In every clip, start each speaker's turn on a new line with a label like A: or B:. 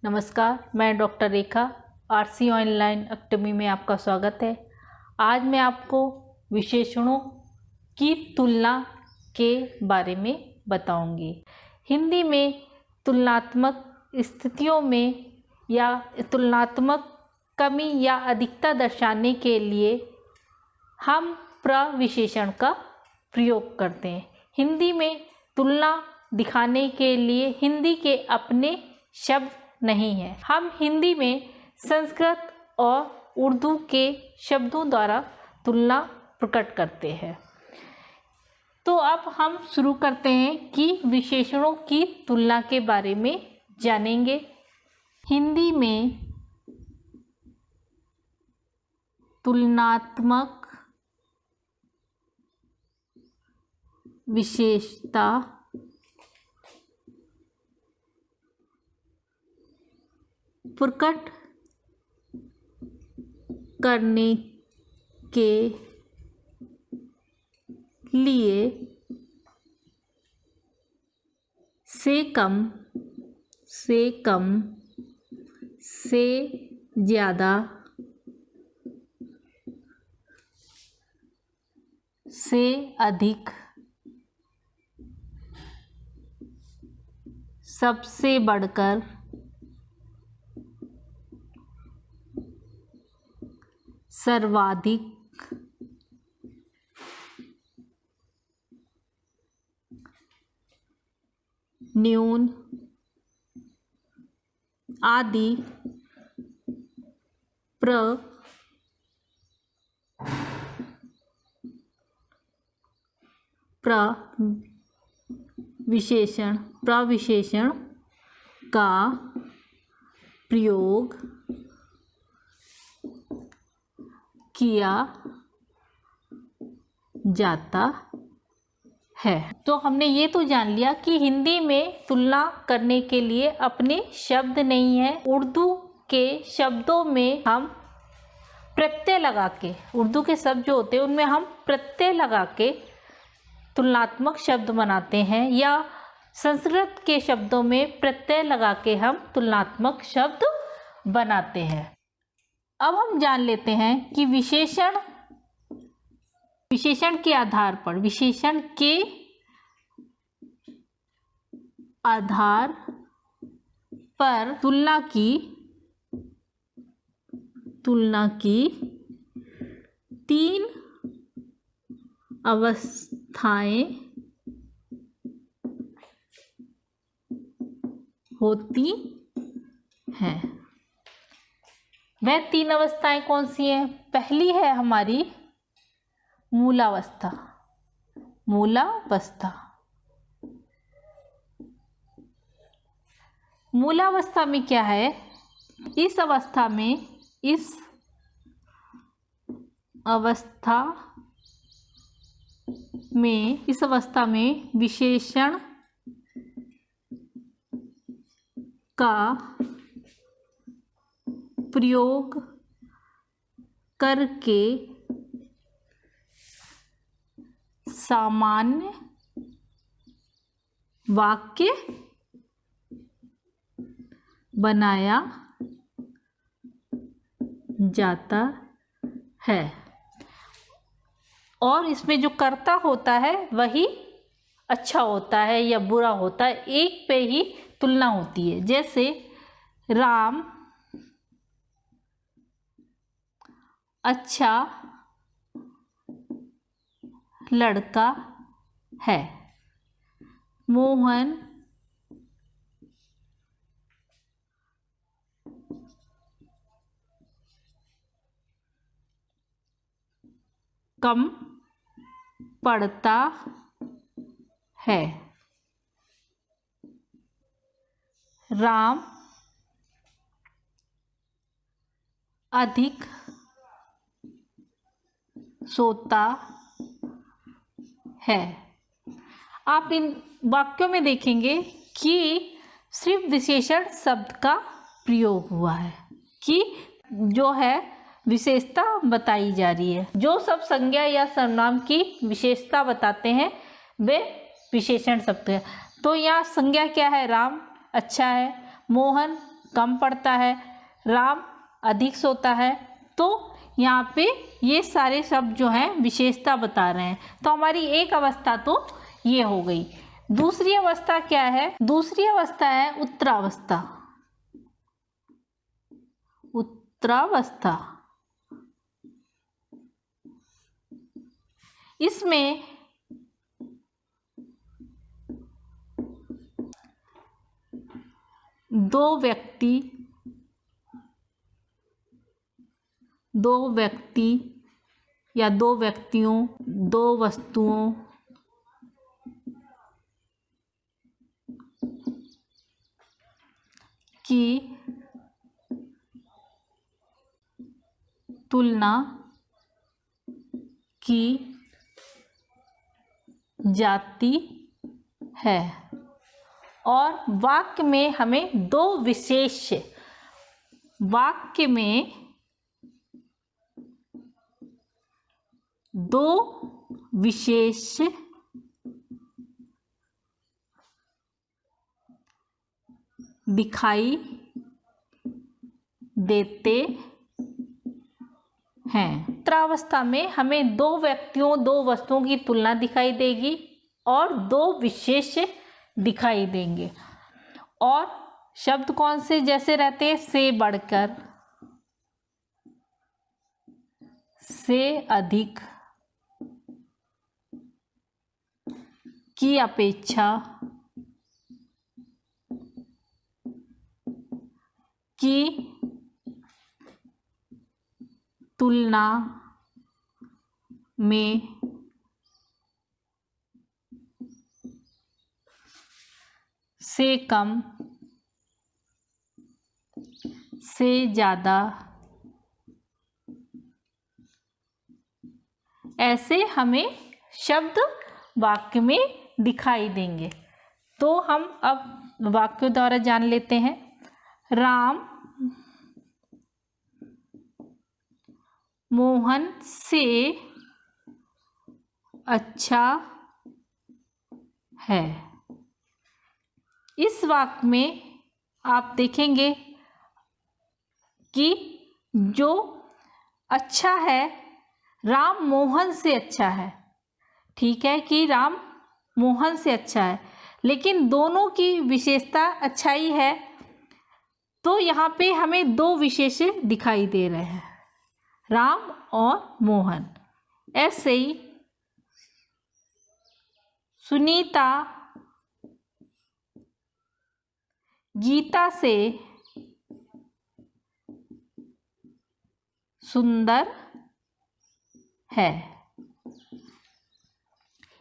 A: नमस्कार, मैं डॉक्टर रेखा RC online academy में आपका स्वागत है। आज मैं आपको विशेषणों की तुलना के बारे में बताऊंगी। हिंदी में तुलनात्मक स्थितियों में या तुलनात्मक कमी या अधिकता दर्शाने के लिए हम प्रविशेषण का प्रयोग करते हैं। हिंदी में तुलना दिखाने के लिए हिंदी के अपने शब्द नहीं है। हम हिंदी में संस्कृत और उर्दू के शब्दों द्वारा तुलना प्रकट करते हैं। तो अब हम शुरू करते हैं कि विशेषणों की तुलना के बारे में जानेंगे। हिंदी में तुलनात्मक विशेषता प्रकट करने के लिए से कम से ज़्यादा से अधिक सबसे बढ़कर सर्वाधिक न्यून आदि प्रविशेषण का प्रयोग किया जाता है। तो हमने ये तो जान लिया कि हिंदी में तुलना करने के लिए अपने शब्द नहीं है। उर्दू के शब्दों में हम प्रत्यय लगा के, उर्दू के शब्द जो होते हैं उनमें हम प्रत्यय लगा के तुलनात्मक शब्द बनाते हैं, या संस्कृत के शब्दों में प्रत्यय लगा के हम तुलनात्मक शब्द बनाते हैं। अब हम जान लेते हैं कि विशेषण के आधार पर तुलना की तीन अवस्थाएं होती हैं। वह तीन अवस्थाएं कौन सी हैं? पहली है हमारी मूलावस्था। मूलावस्था में क्या है? इस अवस्था में विशेषण का प्रयोग करके सामान्य वाक्य बनाया जाता है, और इसमें जो कर्ता होता है वही अच्छा होता है या बुरा होता है, एक पे ही तुलना होती है। जैसे राम अच्छा लड़का है, मोहन कम पढ़ता है, राम अधिक सोता है। आप इन वाक्यों में देखेंगे कि सिर्फ विशेषण शब्द का प्रयोग हुआ है, कि जो है विशेषता बताई जा रही है। जो सब संज्ञा या सर्वनाम की विशेषता बताते हैं वे विशेषण शब्द है। तो यहाँ संज्ञा क्या है? राम अच्छा है, मोहन कम पढ़ता है, राम अधिक सोता है। तो यहाँ पे ये सारे शब्द जो हैं विशेषता बता रहे हैं। तो हमारी एक अवस्था तो ये हो गई। दूसरी अवस्था क्या है? दूसरी अवस्था है उत्तरावस्था। उत्तरावस्था, इसमें दो व्यक्ति या दो व्यक्तियों, दो वस्तुओं की तुलना की जाती है। और वाक्य में हमें दो विशेष, वाक्य में दो विशेष दिखाई देते हैं। उत्तरावस्था में हमें दो व्यक्तियों, दो वस्तुओं की तुलना दिखाई देगी और दो विशेष दिखाई देंगे। और शब्द कौन से जैसे रहते हैं? से बढ़कर, से अधिक, की अपेक्षा, की तुलना में, से कम, से ज़्यादा, ऐसे हमें शब्द वाक्य में दिखाई देंगे। तो हम अब वाक्यों द्वारा जान लेते हैं। राम मोहन से अच्छा है। इस वाक्य में आप देखेंगे कि जो अच्छा है, राम मोहन से अच्छा है। ठीक है कि राम मोहन से अच्छा है, लेकिन दोनों की विशेषता अच्छाई है। तो यहाँ पे हमें दो विशेष दिखाई दे रहे हैं, राम और मोहन। ऐसे ही सुनीता गीता से सुंदर है।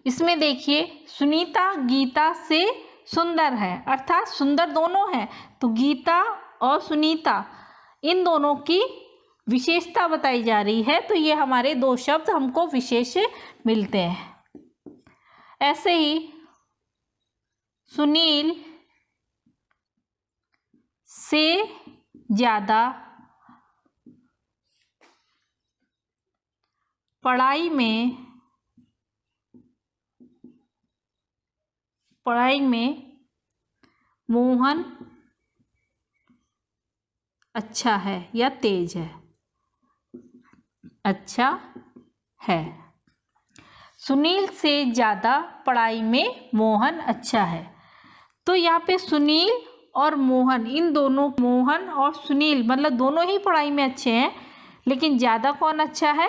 A: इसमें देखिए, सुनीता गीता से सुंदर है, अर्थात सुंदर दोनों हैं। तो गीता और सुनीता, इन दोनों की विशेषता बताई जा रही है। तो ये हमारे दो शब्द हमको विशेष मिलते हैं। ऐसे ही सुनील से ज़्यादा पढ़ाई में मोहन अच्छा है या तेज है। अच्छा है। सुनील से ज़्यादा पढ़ाई में मोहन अच्छा है। तो यहाँ पे सुनील और मोहन, इन दोनों, मोहन और सुनील मतलब दोनों ही पढ़ाई में अच्छे हैं, लेकिन ज़्यादा कौन अच्छा है?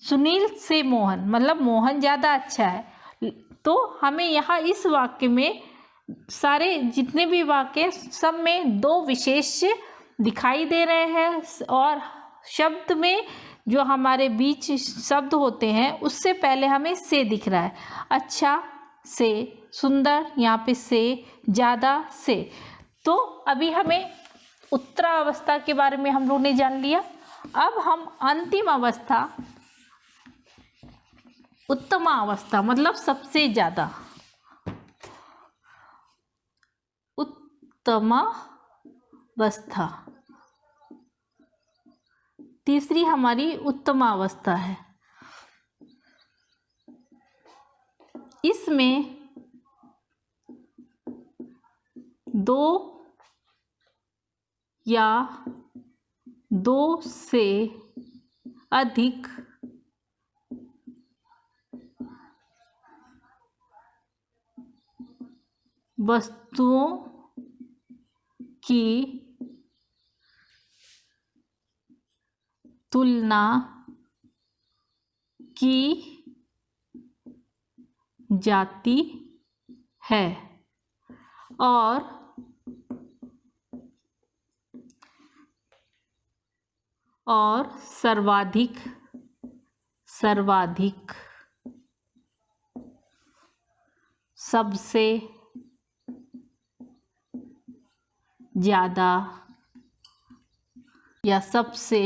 A: सुनील से मोहन, मतलब मोहन ज़्यादा अच्छा है। तो हमें यहाँ इस वाक्य में, सारे जितने भी वाक्य, सब में दो विशेष दिखाई दे रहे हैं। और शब्द में जो हमारे बीच शब्द होते हैं, उससे पहले हमें से दिख रहा है। अच्छा से, सुंदर, यहाँ पे से, ज़्यादा से। तो अभी हमें उत्तरावस्था के बारे में हम लोग ने जान लिया। अब हम अंतिम अवस्था, उत्तमा अवस्था, मतलब सबसे ज़्यादा, उत्तमा अवस्था, तीसरी हमारी उत्तमा अवस्था है। इसमें दो या 2 से अधिक वस्तुओं की तुलना की जाती है और सर्वाधिक सबसे ज़्यादा या सबसे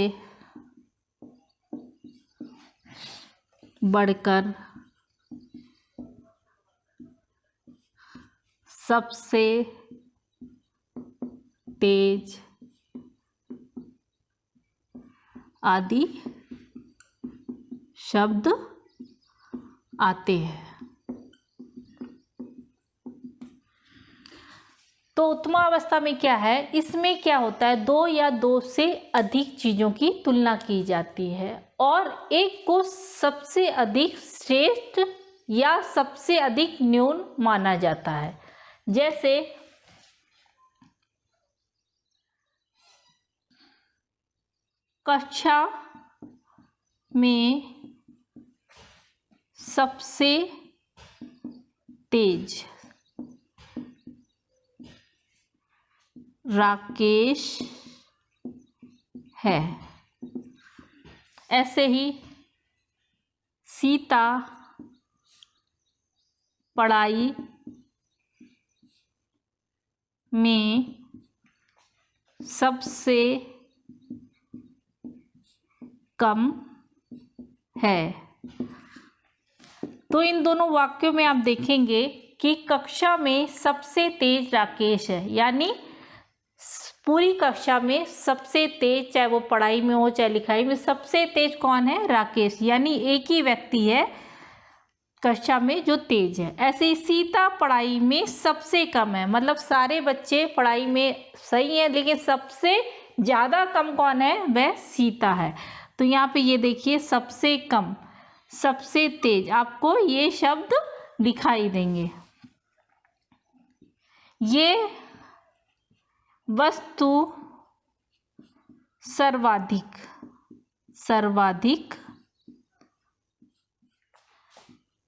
A: बढ़कर, सबसे तेज आदि शब्द आते हैं। तो उत्तमावस्था में क्या है, इसमें क्या होता है, 2 या 2 से अधिक चीज़ों की तुलना की जाती है और एक को सबसे अधिक श्रेष्ठ या सबसे अधिक न्यून माना जाता है। जैसे कक्षा में सबसे तेज राकेश है, ऐसे ही सीता पढ़ाई में सबसे कम है। तो इन दोनों वाक्यों में आप देखेंगे कि कक्षा में सबसे तेज राकेश है, यानी पूरी कक्षा में सबसे तेज, चाहे वो पढ़ाई में हो चाहे लिखाई में, सबसे तेज कौन है, राकेश, यानी एक ही व्यक्ति है कक्षा में जो तेज है। ऐसे ही सीता पढ़ाई में सबसे कम है, मतलब सारे बच्चे पढ़ाई में सही है लेकिन सबसे ज़्यादा कम कौन है, वह सीता है। तो यहाँ पे ये देखिए, सबसे कम, सबसे तेज, आपको ये शब्द दिखाई देंगे। ये वस्तु सर्वाधिक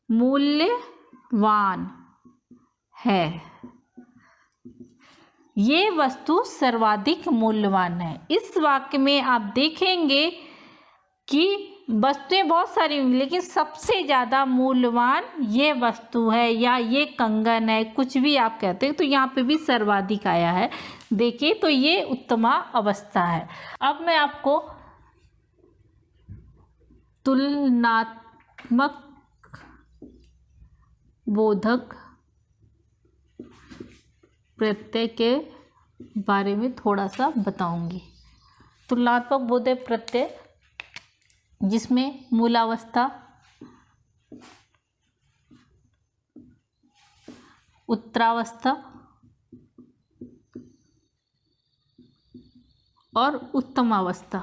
A: मूल्यवान है। ये वस्तु सर्वाधिक मूल्यवान है। इस वाक्य में आप देखेंगे कि वस्तुएं बहुत सारी होंगी लेकिन सबसे ज़्यादा मूल्यवान ये वस्तु है या ये कंगन है, कुछ भी आप कहते हैं, तो यहाँ पे भी सर्वाधिक आया है। देखिए, तो ये उत्तमा अवस्था है। अब मैं आपको तुलनात्मक बोधक प्रत्यय के बारे में थोड़ा सा बताऊंगी। तुलनात्मक बोधक प्रत्यय जिसमें मूलावस्था, उत्तरावस्था और उत्तमावस्था,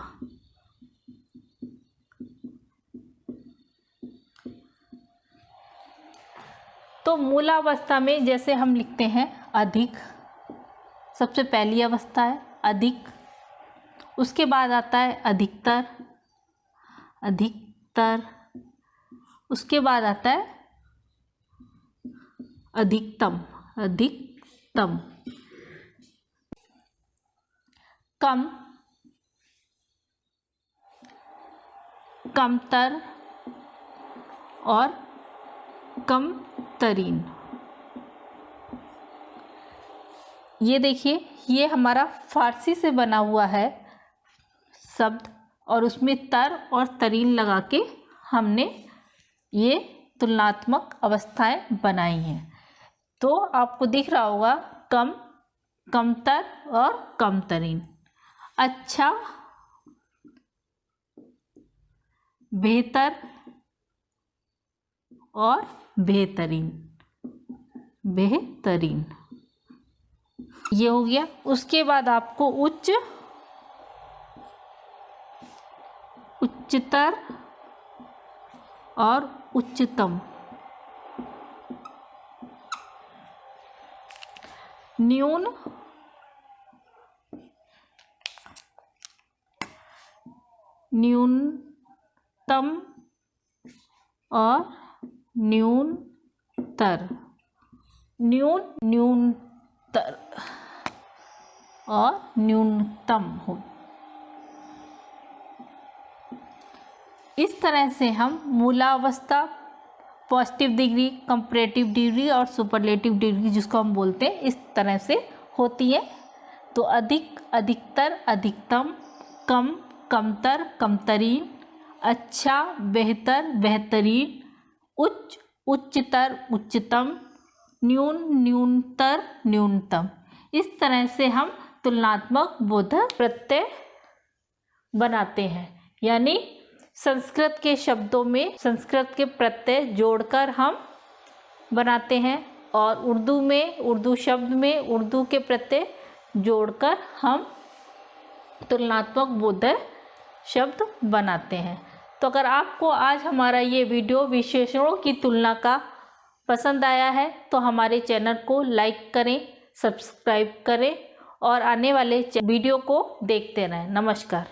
A: तो मूलावस्था में जैसे हम लिखते हैं अधिक, सबसे पहली अवस्था है अधिक, उसके बाद आता है अधिकतर, उसके बाद आता है अधिकतम, कम, कमतर और कमतरीन। ये देखिए, ये हमारा फारसी से बना हुआ है शब्द और उसमें तर और तरीन लगा के हमने ये तुलनात्मक अवस्थाएं बनाई हैं। तो आपको दिख रहा होगा कम, कमतर और कमतरीन, अच्छा, बेहतर और बेहतरीन। ये हो गया। उसके बाद आपको उच्च, उच्चतर और उच्चतम, न्यून, न्यूनतम और न्यूनतर, न्यूनतर और न्यूनतम हो। इस तरह से हम मूलावस्था, पॉजिटिव डिग्री, कंपैरेटिव डिग्री और सुपरलेटिव डिग्री जिसको हम बोलते हैं, इस तरह से होती है। तो अधिक, अधिकतर, अधिकतम, कम, कमतर, कमतरीन, अच्छा, बेहतर, बेहतरीन, उच्च, उच्चतर, उच्चतम, न्यून, न्यूनतर, न्यूनतम। इस तरह से हम तुलनात्मक बोधक प्रत्यय बनाते हैं। यानी संस्कृत के शब्दों में संस्कृत के प्रत्यय जोड़कर हम बनाते हैं और उर्दू में, उर्दू शब्द में उर्दू के प्रत्यय जोड़कर हम तुलनात्मक बोधक शब्द बनाते हैं। तो अगर आपको आज हमारा ये वीडियो विशेषणों की तुलना का पसंद आया है तो हमारे चैनल को लाइक करें, सब्सक्राइब करें और आने वाले वीडियो को देखते रहें। नमस्कार।